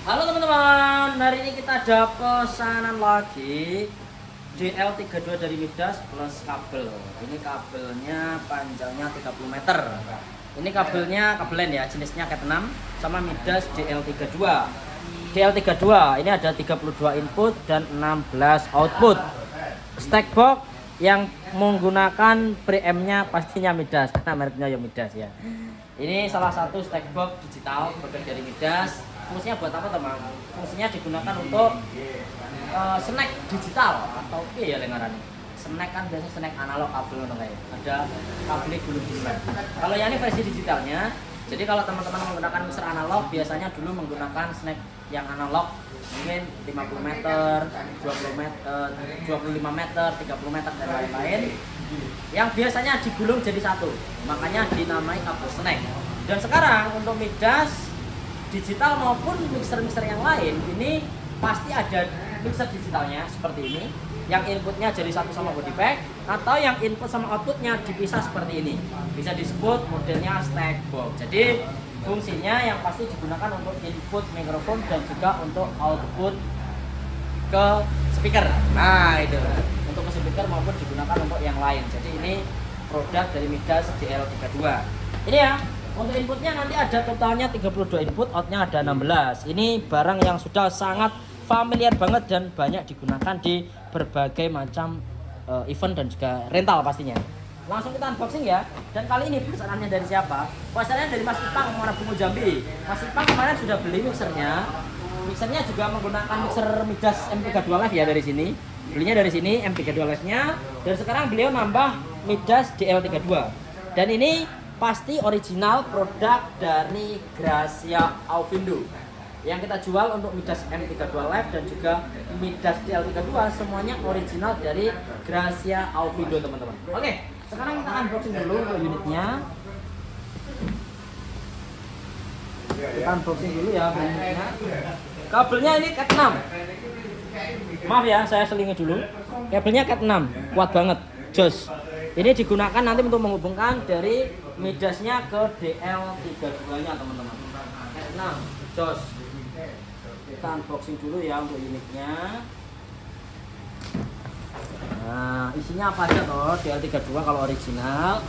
Halo teman-teman, hari ini kita ada pesanan lagi DL32 dari Midas plus kabel. Ini kabelnya panjangnya 30 meter. Ini kabelnya kabelen ya, jenisnya Cat 6 sama Midas DL32. DL32 ini ada 32 input dan 16 output. Stack box yang menggunakan preampnya pastinya Midas karena mereknya ya Midas ya. Ini salah satu stack box digital produk dari Midas. Fungsinya buat apa teman? Fungsinya digunakan untuk snack digital atau ya lengaran. Snack kan biasanya snack analog kabel kayak ada kabel belum dibuat. Kalau yang ini versi digitalnya. Jadi kalau teman-teman menggunakan mixer analog biasanya dulu menggunakan snack yang analog mungkin 50 meter, 20 meter, 25 meter, 30 meter dan lain-lain. Yang biasanya digulung jadi satu. Makanya dinamai kabel snack. Dan sekarang untuk Midas digital maupun mixer-mixer yang lain ini pasti ada mixer digitalnya seperti ini yang inputnya jadi satu sama body pack atau yang input sama outputnya dipisah seperti ini, bisa disebut modelnya stack box. Jadi fungsinya yang pasti digunakan untuk input mikrofon dan juga untuk output ke speaker. Nah itu untuk ke speaker maupun digunakan untuk yang lain. Jadi ini produk dari Midas DL32 ini ya. Untuk inputnya nanti ada totalnya 32 input, outnya ada 16. Ini barang yang sudah sangat familiar banget dan banyak digunakan di berbagai macam event dan juga rental pastinya. Langsung kita unboxing ya. Dan kali ini pesanannya dari siapa? Pesanannya dari Mas Ipang Muara Bungo Jambi. Mas Ipang kemarin sudah beli mixernya. Mixernya juga menggunakan mixer Midas MP32 Live ya dari sini. Belinya dari sini MP32 Live-nya. Dan sekarang beliau nambah Midas DL32. Dan ini pasti original produk dari Gracia Aufindo yang kita jual untuk Midas M32 Live dan juga Midas DL32 semuanya original dari Gracia Aufindo teman-teman. Oke, sekarang kita unboxing dulu untuk unitnya. Kita unboxing dulu ya unitnya. Kabelnya ini Cat 6. Maaf ya, saya selingi dulu. Kabelnya Cat 6, kuat banget, jos. Ini digunakan nanti untuk menghubungkan dari Midasnya ke DL32-nya teman-teman. Nah, jos. Kita unboxing dulu ya untuk unitnya. Nah, isinya apa aja toh DL32 kalau original.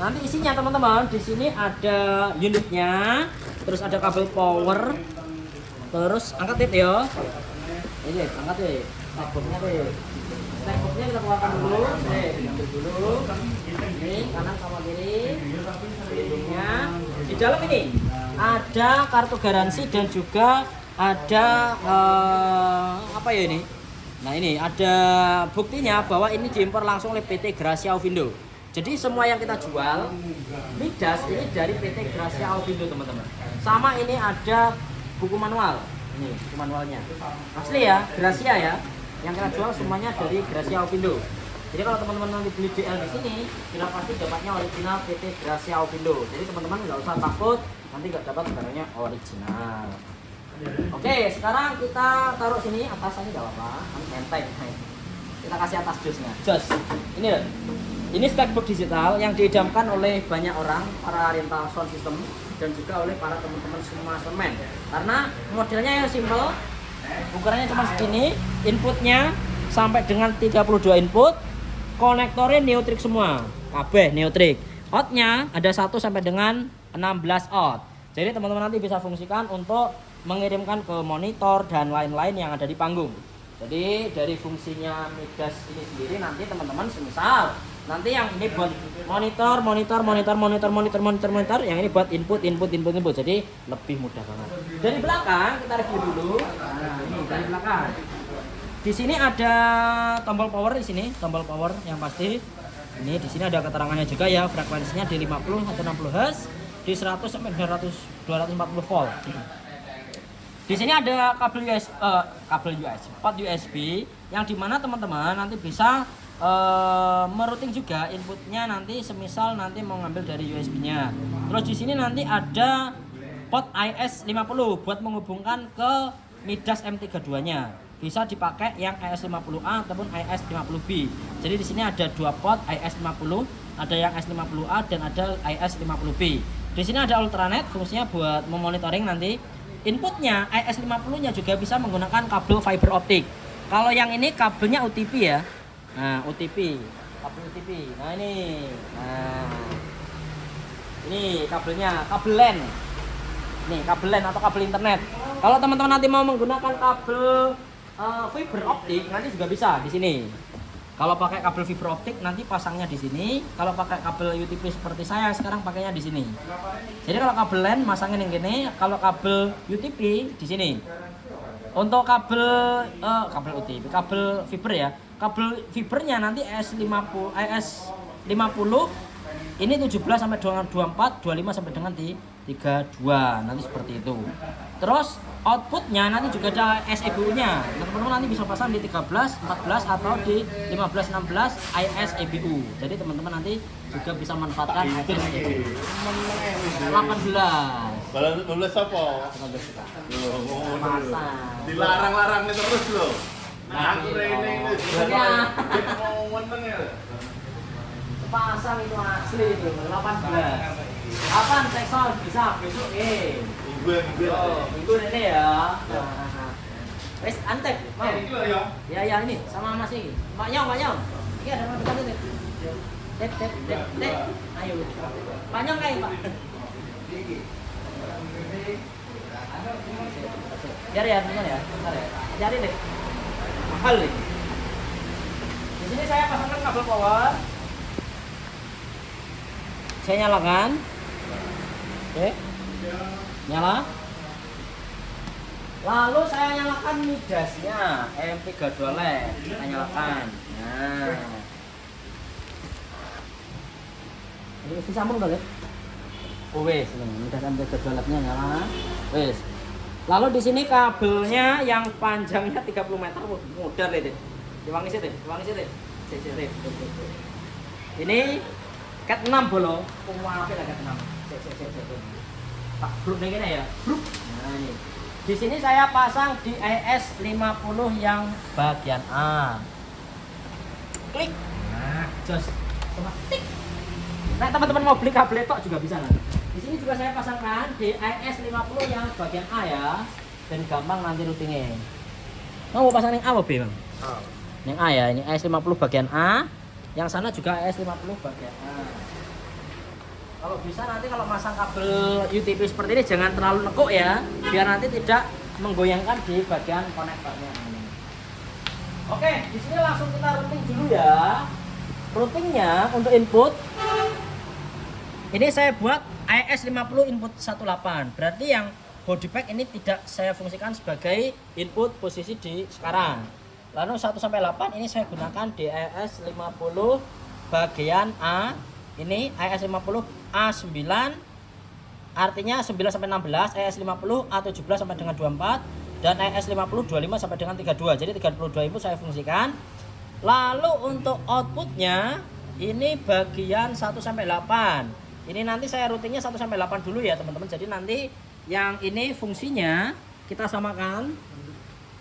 Nanti isinya teman-teman, di sini ada unitnya, terus ada kabel power. Terus angkat tit ya. Ini angkat ya. Stackboxnya deh. Stackboxnya kita keluarkan dulu. Ambil dulu. Ini kanan sama kiri. Pelindungnya. Di dalam ini ada kartu garansi dan juga ada apa ya ini? Nah ini ada buktinya bahwa ini diimpor langsung oleh PT Gracia Aufindo. Jadi semua yang kita jual Midas ini dari PT Gracia Aufindo teman-teman. Sama ini ada buku manual. Ini buku manualnya. Asli ya, Gracia ya. Yang kita jual semuanya dari Gracia Aufindo. Jadi kalau teman-teman nanti beli DL di sini, sudah pasti dapatnya original PT Gracia Aufindo. Jadi teman-teman nggak usah takut nanti nggak dapat barangnya original. Oke, sekarang kita taruh sini atas aja nggak apa-apa, enteng. Kita kasih atas josnya. Jos, ini loh. Ini stackbox digital yang diidamkan oleh banyak orang, para rental sound system dan juga oleh para teman-teman semua soundman. Karena modelnya yang simple, ukurannya cuma segini, inputnya sampai dengan 32 input, konektornya neutrik semua, kabeh neutrik. Outnya ada 1 sampai dengan 16 out. Jadi teman-teman nanti bisa fungsikan untuk mengirimkan ke monitor dan lain-lain yang ada di panggung. Jadi dari fungsinya Midas ini sendiri nanti teman-teman semisal nanti yang ini buat monitor, yang ini buat input. Jadi lebih mudah banget. Dari belakang kita review dulu. Nah, ini dari belakang. Di sini ada tombol power di sini, tombol power yang pasti. Ini di sini ada keterangannya juga ya, frekuensinya di 50 atau 60 Hz, di 100 sampai 240 volt. Di sini ada kabel port USB yang dimana teman-teman nanti bisa merouting juga inputnya nanti semisal nanti mau ngambil dari USB-nya. Terus di sini nanti ada port IS50 buat menghubungkan ke Midas M32-nya. Bisa dipakai yang IS50A ataupun IS50B. Jadi di sini ada dua port IS50, ada yang IS50A dan ada IS50B. Di sini ada ultranet, fungsinya buat memonitoring nanti inputnya ES50-nya juga bisa menggunakan kabel fiber optik. Kalau yang ini kabelnya OTP ya. Nah, OTP, kabel OTP. Nah, ini. Nah. Ini kabelnya, kabel LAN. Nih, kabel LAN atau kabel internet. Kalau teman-teman nanti mau menggunakan kabel fiber optik nanti juga bisa di sini. Kalau pakai kabel fiber optik nanti pasangnya di sini. Kalau pakai kabel UTP seperti saya sekarang pakainya di sini. Jadi kalau kabel LAN masangin yang gini, kalau kabel UTP di sini. Untuk kabel UTP, kabel fiber ya. Kabel fibernya nanti ES50 ini 17 sampai dengan 24, 25 sampai dengan 32 nanti seperti itu. Terus outputnya nanti juga ada SEBU-nya. Teman-teman nanti bisa pasang di 13, 14 atau di 15, 16 ISEBU. Jadi teman-teman nanti juga bisa manfaatkan ISEBU. 18. Kalau 12 apa? 19. Pasang. Dilarang-larang terus loh. Nah, aku training Ya. mau meneng ya. Pasang itu asli itu 18. Kapan sekson bisa besok minggu ini ya. Wes antek mau. Ya ini sama Mas ini. Mak Nyong. Iki ada nomor telepon ini. Tep. Ayo. Pak Nyong kayak Pak. Cari ya teman ya. Cari deh. Mahal nih. Di sini saya pasangkan kabel power. Saya nyalakan. Oke. Nyala. Lalu saya nyalakan midasnya EM32 LED. Saya nyalakan. Nah. Ini mesti sambung dong ya. Oh wes, midas EM32 LED-nya nyala. Wes. Lalu di sini kabelnya yang panjangnya 30 meter, mudah deh. Diwangi sih. Ini cat 6 bolong. Apa lah cat 6? Tak bruk nih ya. Bruk. Nah ini. Di sini saya pasang di ES50 yang bagian A. Klik. Nah, jos. Coba tik. Nah, teman-teman mau beli kabel tok juga bisa nanti. Di sini juga saya pasangkan di ES50 yang bagian A ya. Dan gampang nanti routingnya. Mau pasang yang A apa B, Bang? A. Yang A ya, ini ES50 bagian A. Yang sana juga ES50 bagian A. Kalau bisa nanti kalau masang kabel UTP seperti ini jangan terlalu nekuk ya, biar nanti tidak menggoyangkan di bagian konektornya. Oke, di sini langsung kita routing dulu ya. Routingnya untuk input ini saya buat ES50 input 18. Berarti yang body pack ini tidak saya fungsikan sebagai input posisi di sekarang. Lalu 1 sampai 8 ini saya gunakan di ES50 bagian A. Ini ES50 A9 artinya 9 sampai 16, ES50 A17 sampai dengan 24 dan ES50 25 sampai dengan 32. Jadi 32 input saya fungsikan. Lalu untuk outputnya ini bagian 1 sampai 8. Ini nanti saya routingnya 1 sampai 8 dulu ya teman-teman. Jadi nanti yang ini fungsinya kita samakan.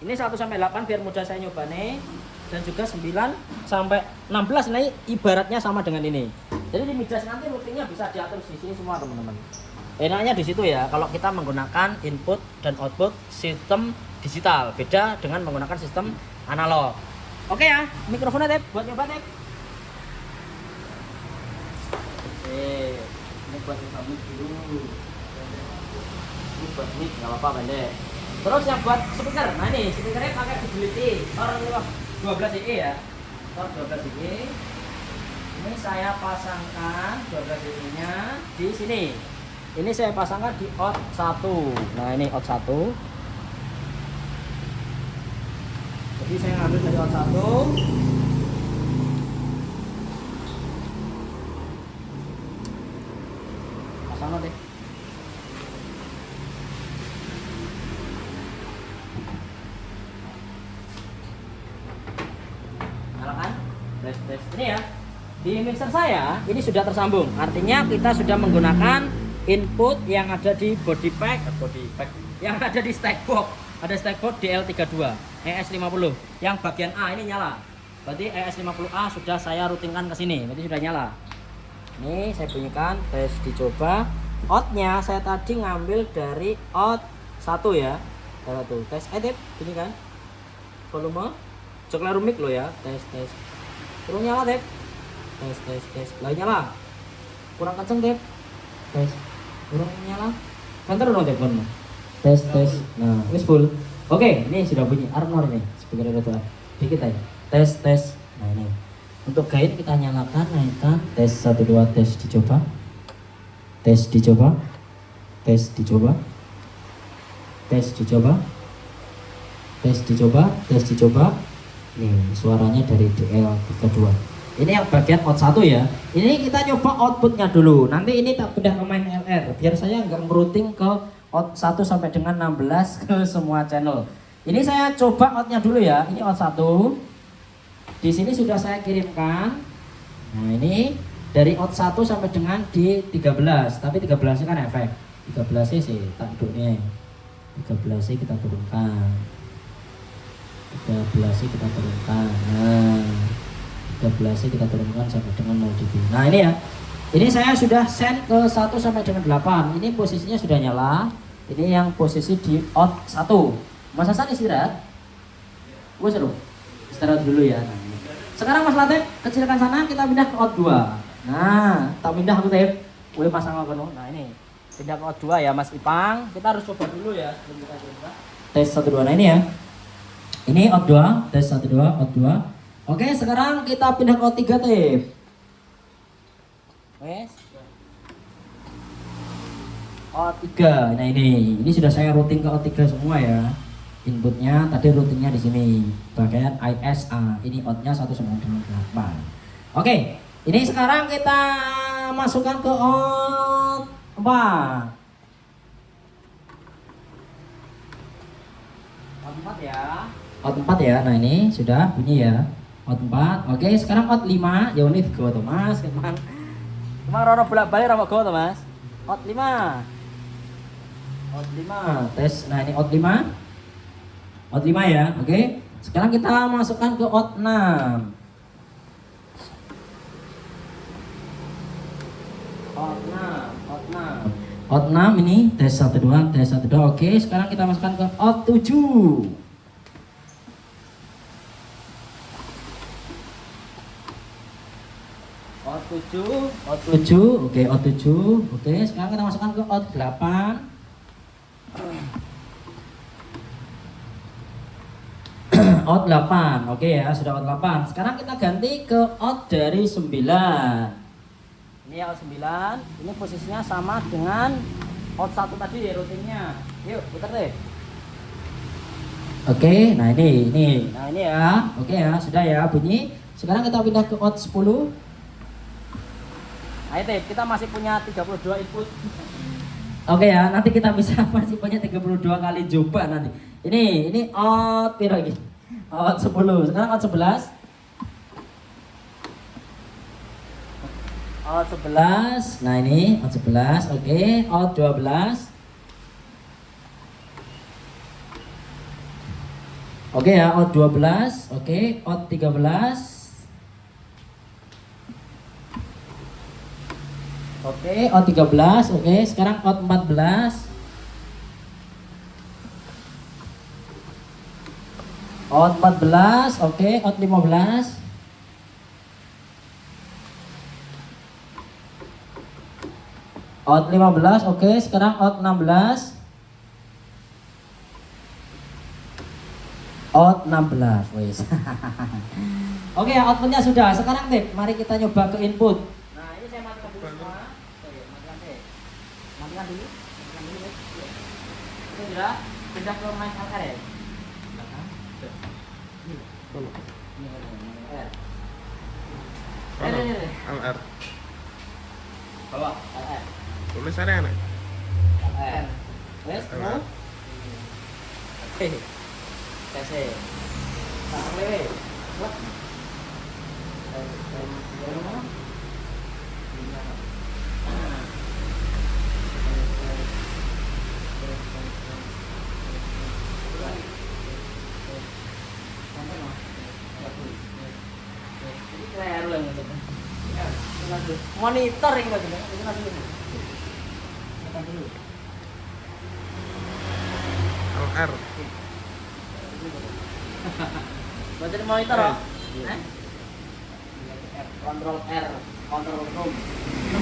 Ini 1 sampai 8 biar mudah saya nyoba nih. Dan juga 9 sampai 16 ini ibaratnya sama dengan ini. Jadi di midas nanti routingnya bisa diatur di sini semua teman-teman. Enaknya di situ ya kalau kita menggunakan input dan output sistem digital, beda dengan menggunakan sistem analog. Oke ya, mikrofonnya Tep, buat nyoba Tep. Oke, ini buat nyoba mic dulu. Ini buat mic, nggak apa-apa pendek. Terus yang buat speaker, nah ini speakernya pakai Fidelity orang 12 IE ya, 12 IE. Ini saya pasangkan 12 IE nya di sini. Ini saya pasangkan di out 1. Nah ini out 1. Jadi saya ngambil dari out 1. Pasang deh. Nyalakan. Tes ini ya. Di mixer saya ini sudah tersambung. Artinya kita sudah menggunakan input yang ada di body pack yang ada di stack box. Ada stack box DL32 ES50 yang bagian A ini nyala. Berarti ES50A sudah saya routingkan ke sini. Berarti sudah nyala. Ini saya bunyikan, tes dicoba. Outnya saya tadi ngambil dari out 1 ya. Tes 1. Tes edit ini kan. Volume. Cek laru mic lo ya. Tes. Kurang nyala Tep. Tes. Lah nyala. Kurang kenceng Tep. Tes. Kurang nyala. Kantor dong Tep volume. Tes. Nah, ini full. Oke, ini sudah bunyi. Arnor ini. Speaker ada dikit aja. Tes. Nah, ini. Untuk gain kita nyalakan, naikkan. Tes 1 2 tes dicoba. Tes dicoba. Nih suaranya dari DL32. Ini yang bagian out 1 ya. Ini kita coba outputnya dulu. Nanti ini tak pindah ke main LR biar saya nggak merouting ke out 1 sampai dengan 16 ke semua channel. Ini saya coba outnya dulu ya. Ini out 1. Di sini sudah saya kirimkan. Nah ini dari out 1 sampai dengan di 13. Tapi 13 kan efek. 13 sih tak duduknya. 13 kita turunkan. Nah 13 kita turunkan sampai dengan 0 dB. Nah ini ya. Ini saya sudah send ke 1 sampai dengan 8. Ini posisinya sudah nyala. Ini yang posisi di out 1. Mas Hasan istirahat. Wes seru. Istirahat dulu ya. Nah, ini. Sekarang Mas Latif kecilkan sana, kita pindah ke out 2. Nah, tak pindah aku Tip. Wes pasang apa no? Nah ini. Pindah ke out 2 ya Mas Ipang. Kita harus coba dulu ya sebelum kita coba. Tes 1 2. Nah ini ya. Ini out 2, tes 1 2, out 2. Oke, sekarang kita pindah ke out 3 Tip. Wes. Out 3. Nah ini sudah saya routing ke out 3 semua ya. Inputnya tadi routingnya di sini. Bagian ISA. Ini outnya 1 sampai dengan 8. Oke, ini sekarang kita masukkan ke out 4. Out 4 ya. Out 4 ya. Nah ini sudah bunyi ya. Out 4. Oke, sekarang out 5. Ya ini go to Mas. Emang rono bolak-balik ra go to Mas. Out 5. Out 5. Tes. Nah ini out 5. Out 5 ya. Oke. Sekarang kita masukkan ke out 6. Out 6 ini tes 1 2, tes 1 2. Oke, sekarang kita masukkan ke out 7. Out 7. Oke, out 7. Oke, sekarang kita masukkan ke out 8. Out 8. Oke ya, sudah out 8. Sekarang kita ganti ke out dari 9. Ini out 9. Ini posisinya sama dengan out 1 tadi ya routingnya. Yuk, putar deh. Oke, nah ini. Nah, ini ya. Oke ya, sudah ya bunyi. Sekarang kita pindah ke out 10. Ayo Tip, kita masih punya 32 input. Oke ya, nanti kita bisa masih punya 32 kali coba nanti. Ini out piro lagi? Out 10. Sekarang out 11. Out 11. Nah ini out 11. Oke, out 12. Oke ya, out 12. Oke, out 13. Oke, out 13. Oke, sekarang out 14. Out 14. Oke, out 15. Out 15. Oke, sekarang out 16. Out 16. Wes. Oke, outputnya sudah. Sekarang Tip, mari kita nyoba ke input. Nah, ini saya matikan dulu semua. Matikan dulu. Ini sudah pindah ke main LR ya. LR. Bawa LR. Tulisannya aneh. LR. Wes, mau? Oke. Tes. Tak lewe. Lep. Monitor ini bagaimana? Ini dulu. R. Baca di monitor oh. Kontrol R, kontrol room.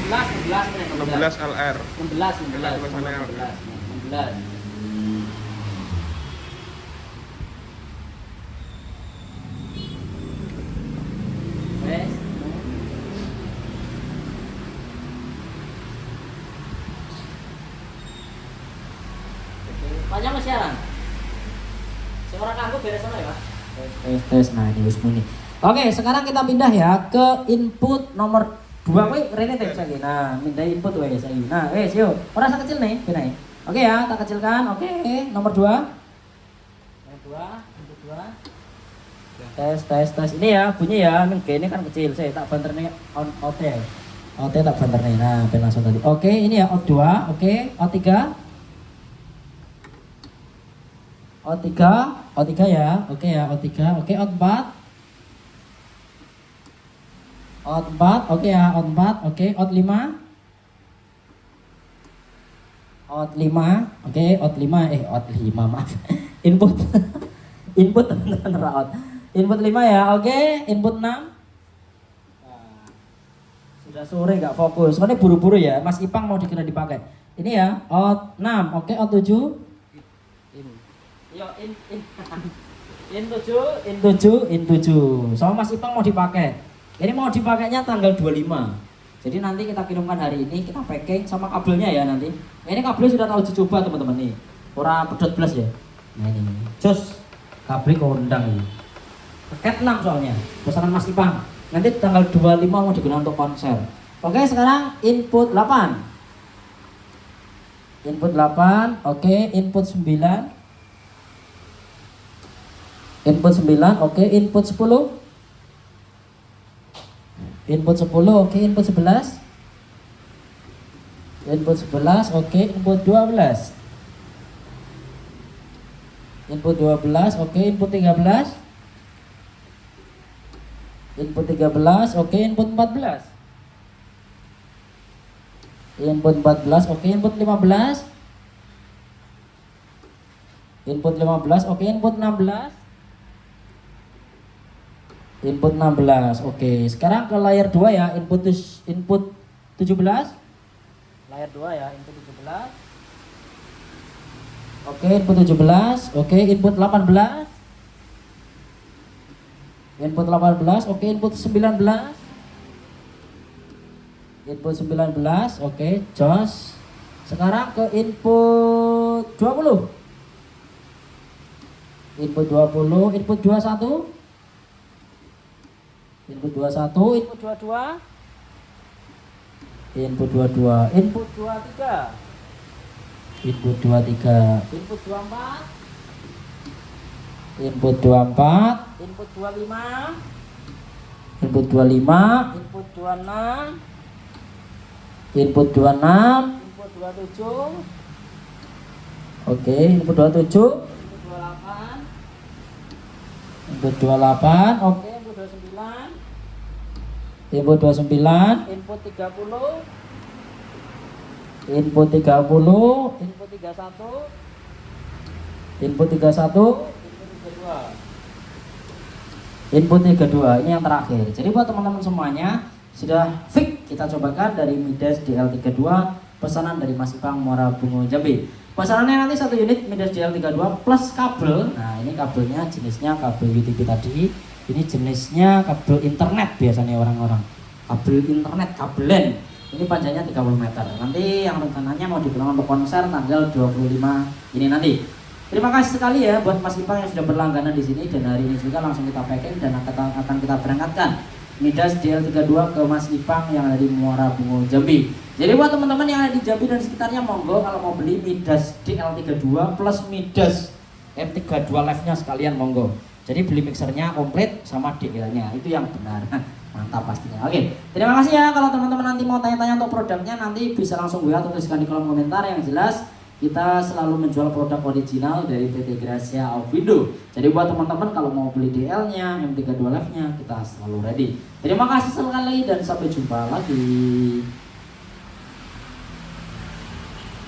16 LR. 16. Wes. Panjang mas siaran. Seorang kanggo beres sana ya, Pak. Tes. Nah, ini wis muni. Oke, sekarang kita pindah ya ke input nomor 2. Kowe rene tes lagi. Nah, pindah input wae saiki. Nah, wes yuk. Ora sak kecil nih, pindah. Oke ya, tak kecilkan. Oke, nomor 2. Nomor 2, input 2. Tes. Ini ya, bunyi ya. Ini kan kecil. Saya tak banterne on OT. OT tak banterne. Nah, ben langsung tadi. Oke, ini ya out 2. Oke, out 3. Out 3 ya. Oke ya, out 3. Oke, out 4. Out 4. Oke ya, out 4. Oke, out 5. Out 5. Oke, out 5. Out 5 maaf. Input. Input teman-teman out. Input 5 ya. Oke, input 6. Nah, sudah sore nggak fokus. Soalnya buru-buru ya. Mas Ipang mau dikira dipakai. Ini ya, out 6. Oke, out 7. Yo in 7 sama Mas Ipang mau dipakai. Ini mau dipakainya tanggal 25. Jadi nanti kita kirimkan hari ini, kita packing sama kabelnya ya nanti. Ini kabelnya sudah tahu dicoba teman-teman nih. Ora pedot plus ya. Nah ini. Jos kabel kondang ini. Paket 6 soalnya. Pesanan Mas Ipang. Nanti tanggal 25 mau digunakan untuk konser. Oke, sekarang input 8. Input 8. Oke, input 9. Input 9, oke, input 10. Input 10, oke, input 11. Input 11, oke, input 12. Input 12, oke, input 13. Input 13, oke, input 14. Input 14, oke, input 15. Input 15, oke, input 16. Input 16. Oke, sekarang ke layar 2 ya, input 17. Layar 2 ya, input 17. Oke, input 17. Oke, input 18. Input 18. Oke, input 19. Input 19. Oke, jos. Sekarang ke input 20. Input 20, input 21. Input 21, input 22. Input 22, input 23. Input 23, input 24. Input 24, input 25. Input 25, input 26. Input 26, input 27. Oke, input 27. Input 28. Input 28, oke. Input 29, input 30, input 30, input 31, input 31, input 32. Ini yang terakhir. Jadi buat teman-teman semuanya sudah fix kita cobakan dari Midas DL32 pesanan dari Mas Ipang Muara Bungo Jambi. Pesanannya nanti 1 unit Midas DL32 plus kabel. Nah, ini kabelnya jenisnya kabel UTP tadi. Ini jenisnya kabel internet biasanya orang-orang. Kabel internet, kabel LAN. Ini panjangnya 30 meter. Nanti yang rencananya mau digunakan untuk konser tanggal 25 ini nanti. Terima kasih sekali ya buat Mas Ipang yang sudah berlangganan di sini, dan hari ini juga langsung kita packing dan akan kita berangkatkan Midas DL32 ke Mas Ipang yang ada di Muara Bungo Jambi. Jadi buat teman-teman yang ada di Jambi dan sekitarnya, monggo kalau mau beli Midas DL32 plus Midas M32 Live-nya sekalian monggo. Jadi beli mixernya komplit sama DL-nya, itu yang benar. Mantap pastinya. Oke, terima kasih ya. Kalau teman-teman nanti mau tanya-tanya untuk produknya, nanti bisa langsung WA atau tuliskan di kolom komentar. Yang jelas kita selalu menjual produk original dari PT Gracia Aufindo. Jadi buat teman-teman kalau mau beli DL-nya, M32 Live-nya, kita selalu ready. Terima kasih sekali dan sampai jumpa lagi.